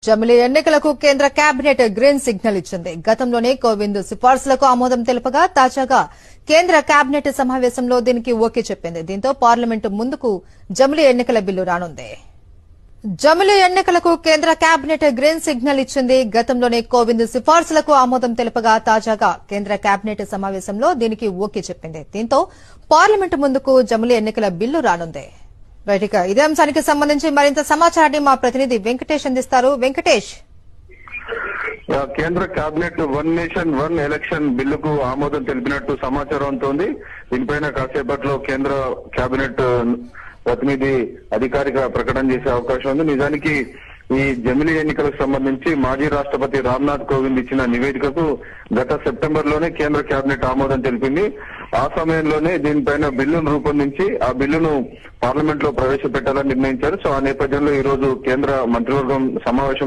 జమిలీ ఎన్నికలకు కేంద్ర కేబినెట్ గ్రీన్ సిగ్నల్ ఇచ్చింది. గతంలోనే కోవింద్ సిఫార్సులకు ఆమోదం తెలుపగా తాజాగా కేంద్ర కేబినెట్ సమావేశంలో దీనికి ఓకే చెప్పింది. దీంతో పార్లమెంటు ముందుకు జమిలీ ఎన్నికల బిల్లు రానుంది. జమిలీ ఎన్నికలకు కేంద్ర కేబినెట్ గ్రీన్ సిగ్నల్ ఇచ్చింది. గతంలోనే కోవింద్ సిఫార్సులకు ఆమోదం తెలుపగా తాజాగా కేంద్ర కేబినెట్ సమావేశంలో దీనికి ఓకే చెప్పింది. దీంతో పార్లమెంటు ముందుకు జమిలీ ఎన్నికల బిల్లు రానుంది. రైట్, ఇదే అంశానికి సంబంధించి మరింత సమాచారాన్ని మా ప్రతినిధి వెంకటేష్ అందిస్తారు. వెంకటేష్, కేంద్ర cabinet one nation one election బిల్లుకు ఆమోదం తెలిపినట్టు సమాచారం ఉంటుంది. దీనిపైన కాసేపట్లో కేంద్ర కేబినెట్ ప్రతినిధి అధికారిక ప్రకటన చేసే అవకాశం ఉంది. నిజానికి ఈ జమిలీ ఎన్నికలకు సంబంధించి మాజీ రాష్ట్రపతి రామ్నాథ్ కోవింద్ ఇచ్చిన నివేదికకు గత సెప్టెంబర్ లోనే కేంద్ర కేబినెట్ ఆమోదం తెలిపింది. ఆ సమయంలోనే దీనిపైన బిల్లును రూపొందించి ఆ బిల్లును పార్లమెంట్ లో ప్రవేశపెట్టాలని నిర్ణయించారు. సో ఆ నేపథ్యంలో ఈ రోజు కేంద్ర మంత్రివర్గం సమావేశం